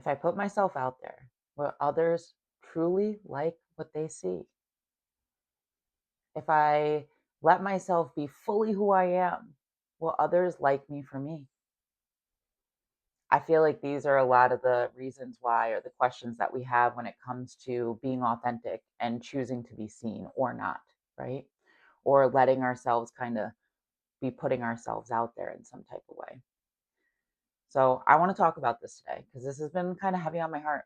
If I put myself out there, will others truly like what they see? If I let myself be fully who I am, will others like me for me? I feel like these are a lot of the reasons why, or the questions that we have when it comes to being authentic and choosing to be seen or not, right? Or letting ourselves kind of be putting ourselves out there in some type of way. So I want to talk about this today because this has been kind of heavy on my heart.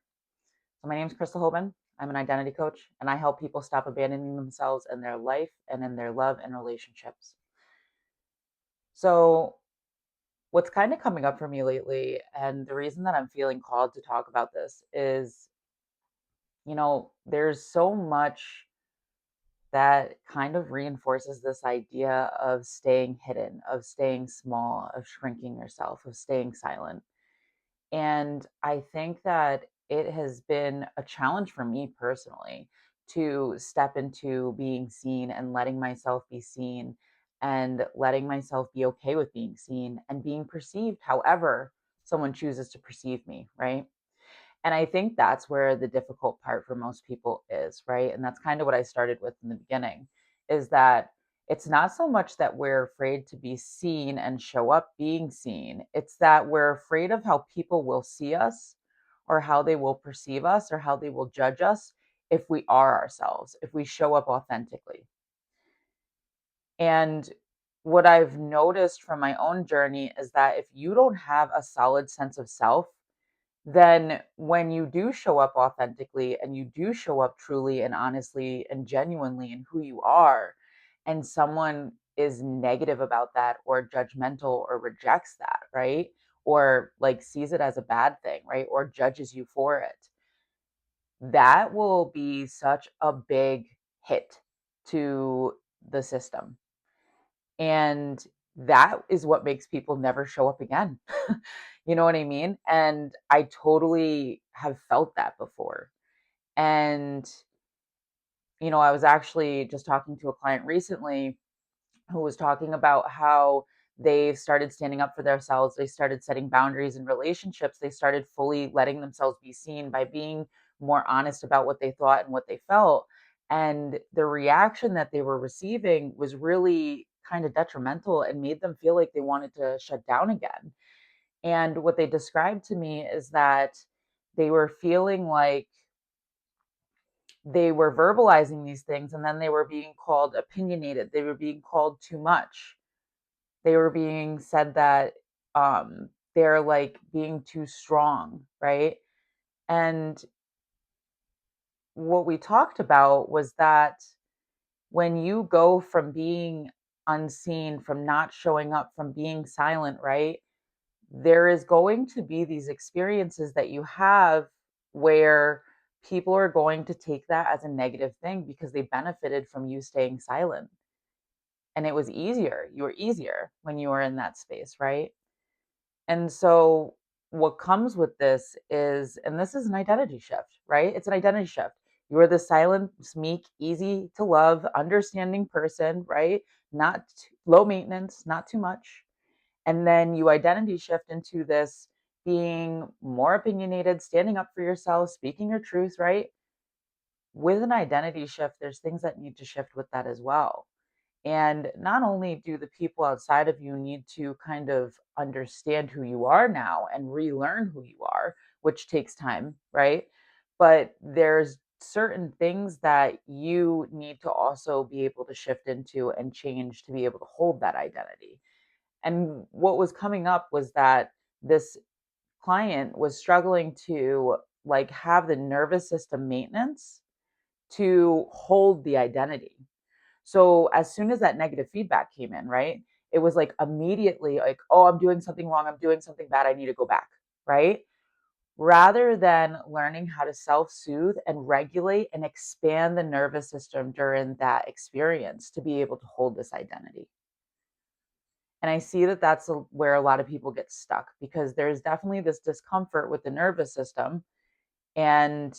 So my name is Crystal Hoban. I'm an identity coach, and I help people stop abandoning themselves in their life and in their love and relationships. So what's kind of coming up for me lately, and the reason that I'm feeling called to talk about this is, there's so much that kind of reinforces this idea of staying hidden, of staying small, of shrinking yourself, of staying silent. And I think that it has been a challenge for me personally to step into being seen and letting myself be seen and letting myself be okay with being seen and being perceived however someone chooses to perceive me, right? And I think that's where the difficult part for most people is, right? And that's kind of what I started with in the beginning is that it's not so much that we're afraid to be seen and show up being seen. It's that we're afraid of how people will see us or how they will perceive us or how they will judge us if we are ourselves, if we show up authentically. And what I've noticed from my own journey is that if you don't have a solid sense of self, then when you do show up authentically and you do show up truly and honestly and genuinely in who you are, and someone is negative about that or judgmental or rejects that, right? Or like sees it as a bad thing, right? Or judges you for it, that will be such a big hit to the system. And that is what makes people never show up again. You know what I mean? And I totally have felt that before. And, I was actually just talking to a client recently who was talking about how they started standing up for themselves. They started setting boundaries in relationships. They started fully letting themselves be seen by being more honest about what they thought and what they felt. And the reaction that they were receiving was really kind of detrimental and made them feel like they wanted to shut down again. And what they described to me is that they were feeling like they were verbalizing these things and then they were being called opinionated. They were being called too much. They were being said that they're like being too strong, right? And what we talked about was that when you go from being unseen, from not showing up, from being silent, right? There is going to be these experiences that you have where people are going to take that as a negative thing because they benefited from you staying silent. And it was easier. You were easier when you were in that space, right? And so what comes with this is, and this is an identity shift, right? It's an identity shift. You are the silent, meek, easy to love, understanding person, right? Not low maintenance, not too much. And then you identity shift into this being more opinionated, standing up for yourself, speaking your truth, right? With an identity shift, there's things that need to shift with that as well. And not only do the people outside of you need to kind of understand who you are now and relearn who you are, which takes time, right? But there's certain things that you need to also be able to shift into and change to be able to hold that identity. And what was coming up was that this client was struggling to like have the nervous system maintenance to hold the identity. So as soon as that negative feedback came in, right? It was like immediately like, oh, I'm doing something wrong. I'm doing something bad. I need to go back, right? Rather than learning how to self soothe and regulate and expand the nervous system during that experience to be able to hold this identity. And I see that that's where a lot of people get stuck because there's definitely this discomfort with the nervous system. And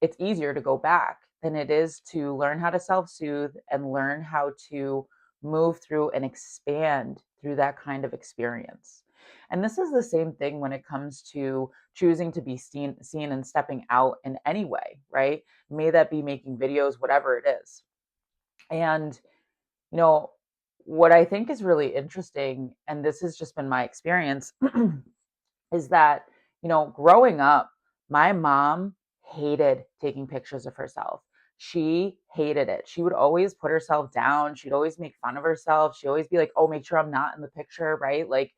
it's easier to go back than it is to learn how to self soothe and learn how to move through and expand through that kind of experience. And this is the same thing when it comes to choosing to be seen and stepping out in any way, right? May that be making videos, whatever it is. And, you know, what I think is really interesting, and this has just been my experience, is that, growing up, my mom hated taking pictures of herself. She hated it. She would always put herself down. She'd always make fun of herself. She'd always be like, oh, make sure I'm not in the picture, right? Like,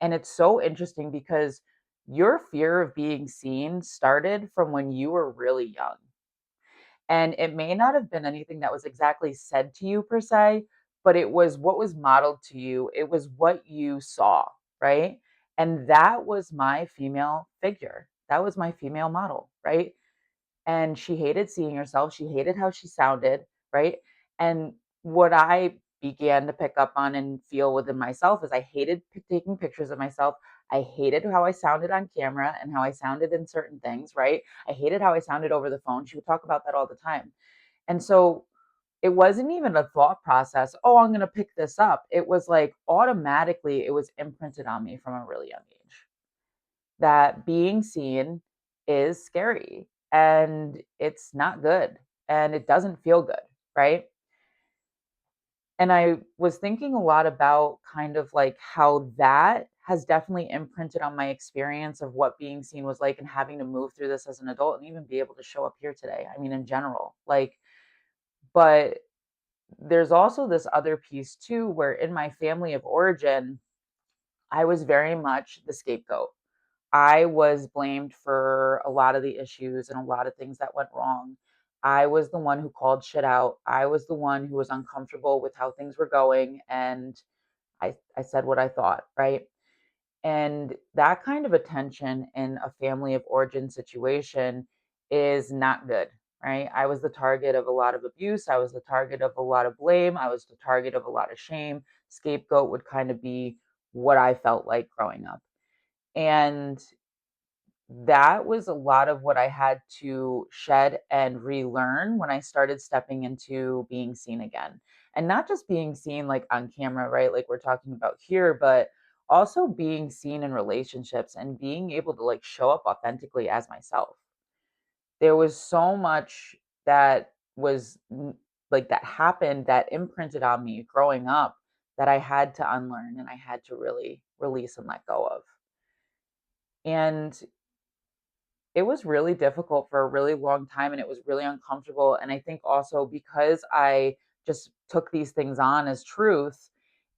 and it's so interesting because your fear of being seen started from when you were really young. And it may not have been anything that was exactly said to you per se, but it was what was modeled to you. It was what you saw, right? And that was my female figure. That was my female model, right? And she hated seeing herself. She hated how she sounded, right? And what I began to pick up on and feel within myself is I hated taking pictures of myself. I hated how I sounded on camera and how I sounded in certain things, right? I hated how I sounded over the phone. She would talk about that all the time. And so it wasn't even a thought process, oh, I'm going to pick this up. It was like automatically, it was imprinted on me from a really young age that being seen is scary and it's not good and it doesn't feel good, right? And I was thinking a lot about kind of like how that has definitely imprinted on my experience of what being seen was like and having to move through this as an adult and even be able to show up here today. I mean, in general, like, but there's also this other piece too, where in my family of origin, I was very much the scapegoat. I was blamed for a lot of the issues and a lot of things that went wrong. I was the one who called shit out. I was the one who was uncomfortable with how things were going. And I said what I thought, right? And that kind of attention in a family of origin situation is not good, right? I was the target of a lot of abuse. I was the target of a lot of blame. I was the target of a lot of shame. Scapegoat would kind of be what I felt like growing up. And that was a lot of what I had to shed and relearn when I started stepping into being seen again. And not just being seen like on camera, right? Like we're talking about here, but also being seen in relationships and being able to like show up authentically as myself. There was so much that was like that happened that imprinted on me growing up that I had to unlearn and I had to really release and let go of. And it was really difficult for a really long time and it was really uncomfortable. And I think also because I just took these things on as truth,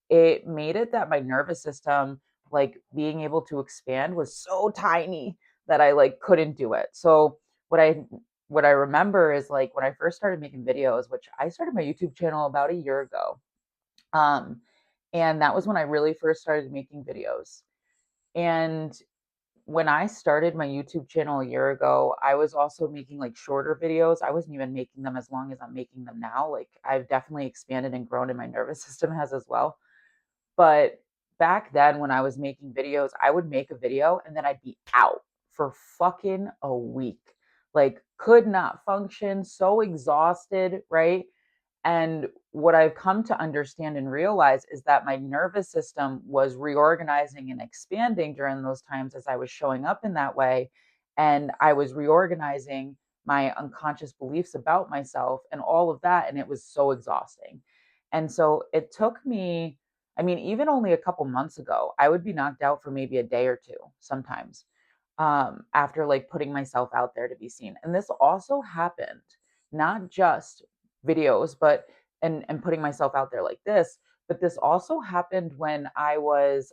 it made it that my nervous system, like being able to expand, was so tiny that I like couldn't do it. So what I what I remember is like when I first started making videos, which I started my YouTube channel about a year ago. Um, and that was when I really first started making videos. And when I started my YouTube channel a year ago, I was also making like shorter videos. I wasn't even making them as long as I'm making them now. Like I've definitely expanded and grown, and my nervous system has as well. But back then, when I was making videos, I would make a video and then I'd be out for fucking a week. Like, could not function, so exhausted, right? And what I've come to understand and realize is that my nervous system was reorganizing and expanding during those times as I was showing up in that way. And I was reorganizing my unconscious beliefs about myself and all of that. And it was so exhausting. And so it took me, I mean, even only a couple months ago, I would be knocked out for maybe a day or two sometimes after like putting myself out there to be seen. And this also happened not just videos, but and putting myself out there like this. But this also happened when I was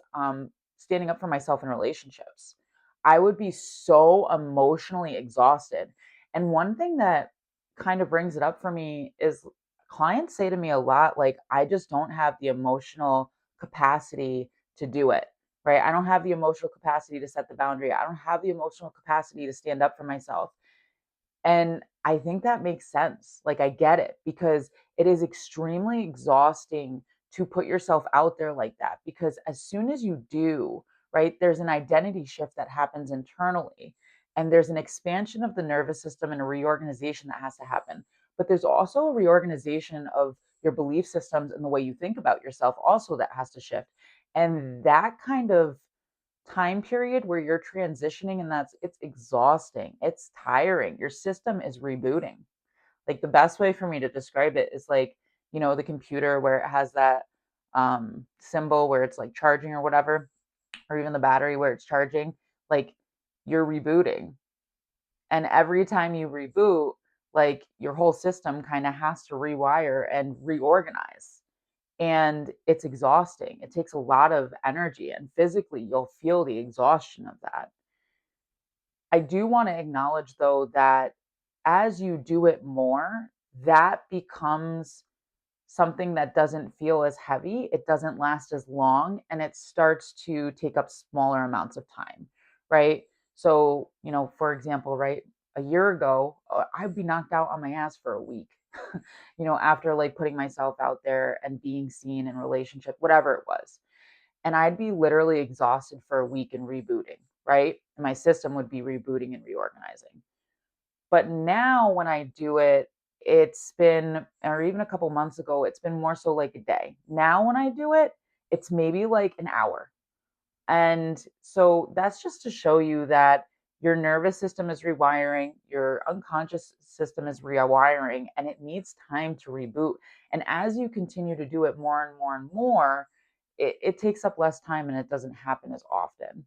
standing up for myself in relationships. I would be so emotionally exhausted. And one thing that kind of brings it up for me is clients say to me a lot, like, I just don't have the emotional capacity to do it, right? I don't have the emotional capacity to set the boundary. I don't have the emotional capacity to stand up for myself. And I think that makes sense. Like, I get it because it is extremely exhausting to put yourself out there like that. Because as soon as you do, right, there's an identity shift that happens internally, and there's an expansion of the nervous system and a reorganization that has to happen. But there's also a reorganization of your belief systems and the way you think about yourself, also, that has to shift. And that kind of time period where you're transitioning, and it's exhausting. It's tiring. Your system is rebooting. Like the best way for me to describe it is like, the computer where it has that symbol where it's like charging or whatever, or even the battery where it's charging, like you're rebooting. And every time you reboot, like your whole system kind of has to rewire and reorganize. And it's exhausting. It takes a lot of energy, and physically, you'll feel the exhaustion of that. I do want to acknowledge, though, that as you do it more, that becomes something that doesn't feel as heavy, it doesn't last as long, and it starts to take up smaller amounts of time, right? So, for example, right, a year ago, I'd be knocked out on my ass for a week, after like putting myself out there and being seen in relationship, whatever it was. And I'd be literally exhausted for a week and rebooting, right? And my system would be rebooting and reorganizing. But now when I do it, it's been, or even a couple months ago, it's been more so like a day. Now when I do it, it's maybe like an hour. And so that's just to show you that your nervous system is rewiring, your unconscious system is rewiring, and it needs time to reboot. And as you continue to do it more and more and more, it takes up less time and it doesn't happen as often.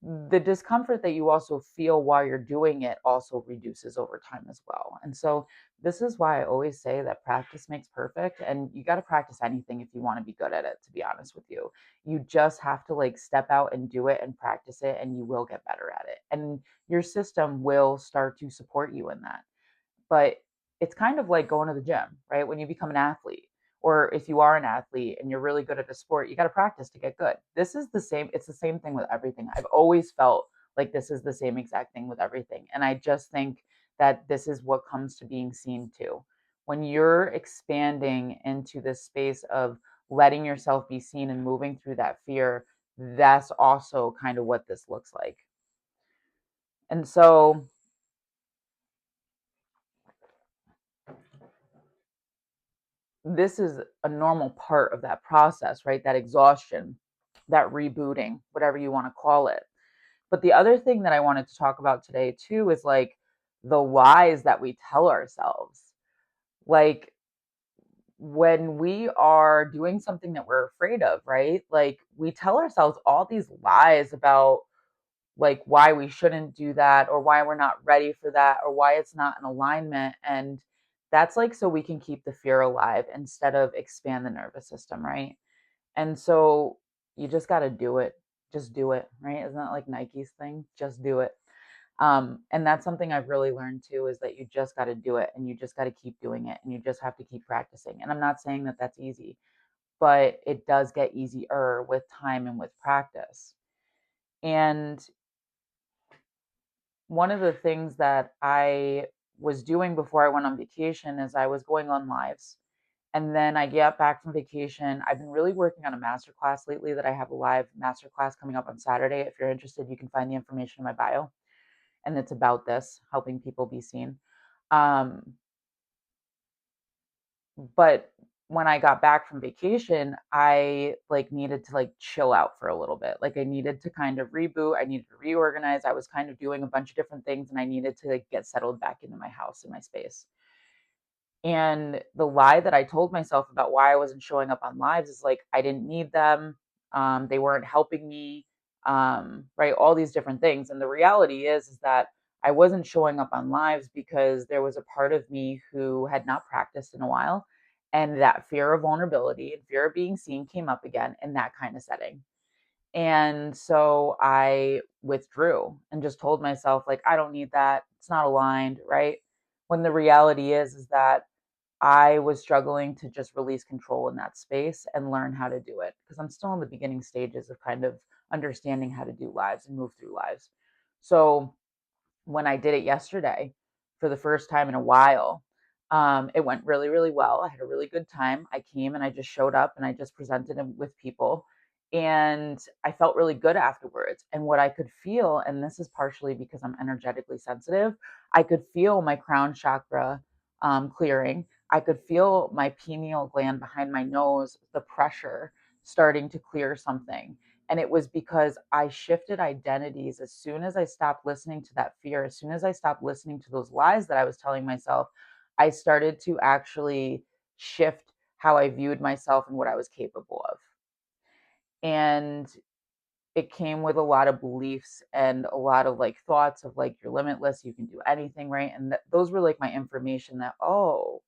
The discomfort that you also feel while you're doing it also reduces over time as well. And so this is why I always say that practice makes perfect, and you got to practice anything if you want to be good at it, to be honest with you. You just have to like step out and do it and practice it, and you will get better at it. And your system will start to support you in that. But it's kind of like going to the gym, right? When you become an athlete, or if you are an athlete and you're really good at a sport, you got to practice to get good. This is the same, it's the same thing with everything. I've always felt like this is the same exact thing with everything. And I just think that this is what comes to being seen too. When you're expanding into this space of letting yourself be seen and moving through that fear, that's also kind of what this looks like. And so this is a normal part of that process, right? That exhaustion, that rebooting, whatever you want to call it. But the other thing that I wanted to talk about today too is like the lies that we tell ourselves. Like when we are doing something that we're afraid of, right? Like we tell ourselves all these lies about like why we shouldn't do that, or why we're not ready for that, or why it's not in alignment. And that's like so we can keep the fear alive instead of expand the nervous system, right? And so you just got to do it. Just do it, right? Isn't that like Nike's thing? Just do it. And that's something I've really learned too, is that you just got to do it, and you just got to keep doing it, and you just have to keep practicing. And I'm not saying that that's easy, but it does get easier with time and with practice. And one of the things that I was doing before I went on vacation is I was going on lives. And then I get back from vacation. I've been really working on a masterclass lately that I have a live masterclass coming up on Saturday. If you're interested, you can find the information in my bio. And it's about this, helping people be seen. Um, but when I got back from vacation, I like needed to like chill out for a little bit. Like I needed to kind of reboot, I needed to reorganize. I was kind of doing a bunch of different things, and I needed to like get settled back into my house and my space. And the lie that I told myself about why I wasn't showing up on lives is like I didn't need them. They weren't helping me. Right, all these different things. And the reality is that I wasn't showing up on lives because there was a part of me who had not practiced in a while, and that fear of vulnerability and fear of being seen came up again in that kind of setting. And so I withdrew and just told myself like I don't need that. It's not aligned, right? When the reality is that I was struggling to just release control in that space and learn how to do it, because I'm still in the beginning stages of kind of understanding how to do lives and move through lives. So when I did it yesterday for the first time in a while, it went really, really well. I had a really good time. I came and I just showed up and I just presented them with people. And I felt really good afterwards. And what I could feel, and this is partially because I'm energetically sensitive, I could feel my crown chakra clearing. I could feel my pineal gland behind my nose, the pressure starting to clear something. And it was because I shifted identities as soon as I stopped listening to that fear, as soon as I stopped listening to those lies that I was telling myself, I started to actually shift how I viewed myself and what I was capable of. And it came with a lot of beliefs and a lot of like thoughts of like, you're limitless, you can do anything, right? And those were like my information that, oh,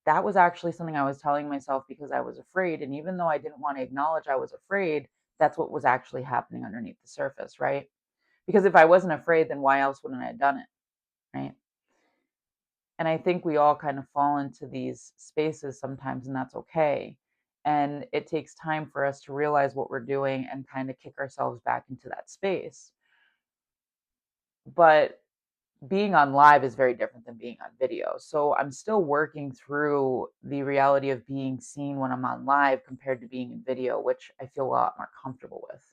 that was actually something I was telling myself because I was afraid. And even though I didn't want to acknowledge I was afraid, that's what was actually happening underneath the surface, right? Because if I wasn't afraid, then why else wouldn't I have done it, right? And I think we all kind of fall into these spaces sometimes, and that's okay. And it takes time for us to realize what we're doing and kind of kick ourselves back into that space. But being on live is very different than being on video. So I'm still working through the reality of being seen when I'm on live compared to being in video, which I feel a lot more comfortable with.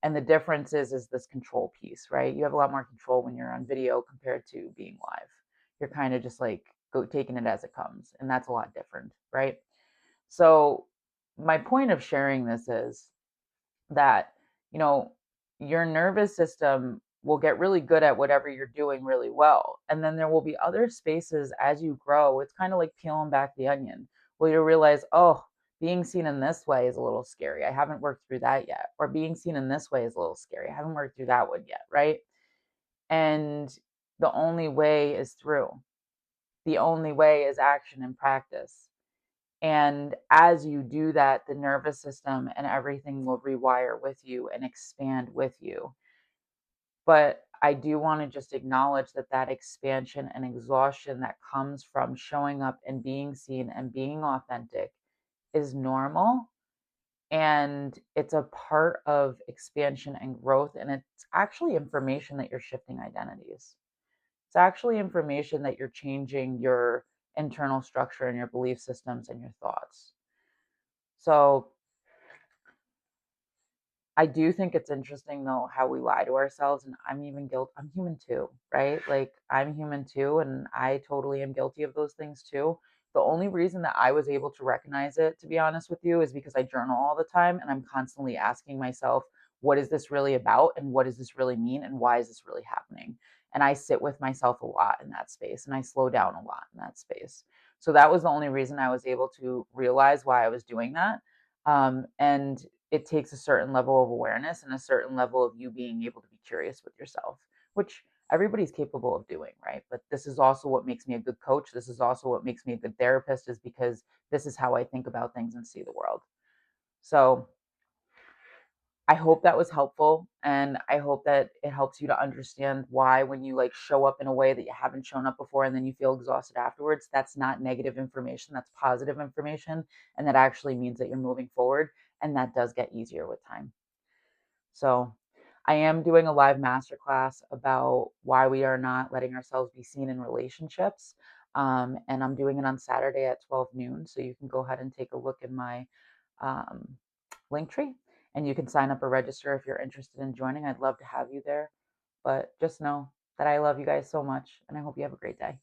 And the difference is this control piece, right? You have a lot more control when you're on video compared to being live. You're kind of just like taking it as it comes, and that's a lot different, right? So my point of sharing this is that, you know, your nervous system will get really good at whatever you're doing really well. And then there will be other spaces as you grow. It's kind of like peeling back the onion. Well, you realize, oh, being seen in this way is a little scary. I haven't worked through that yet. Or being seen in this way is a little scary. I haven't worked through that one yet, right? And the only way is through. The only way is action and practice. And as you do that, the nervous system and everything will rewire with you and expand with you. But I do want to just acknowledge that that expansion and exhaustion that comes from showing up and being seen and being authentic is normal. And it's a part of expansion and growth. And it's actually information that you're shifting identities. It's actually information that you're changing your internal structure and your belief systems and your thoughts. So I do think it's interesting though how we lie to ourselves, and I'm even guilty. I'm human too, right? Like I'm human too, and I totally am guilty of those things too. The only reason that I was able to recognize it, to be honest with you, is because I journal all the time and I'm constantly asking myself, what is this really about? And what does this really mean? And why is this really happening? And I sit with myself a lot in that space and I slow down a lot in that space. So that was the only reason I was able to realize why I was doing that. And it takes a certain level of awareness and a certain level of you being able to be curious with yourself, which everybody's capable of doing, right? But this is also what makes me a good coach. This is also what makes me a good therapist, is because this is how I think about things and see the world. So I hope that was helpful, and I hope that it helps you to understand why when you like show up in a way that you haven't shown up before and then you feel exhausted afterwards, that's not negative information, that's positive information, and that actually means that you're moving forward, and that does get easier with time. So I am doing a live masterclass about why we are not letting ourselves be seen in relationships. And I'm doing it on Saturday at 12 noon. So you can go ahead and take a look in my um, link tree, and you can sign up or register if you're interested in joining. I'd love to have you there. But just know that I love you guys so much, and I hope you have a great day.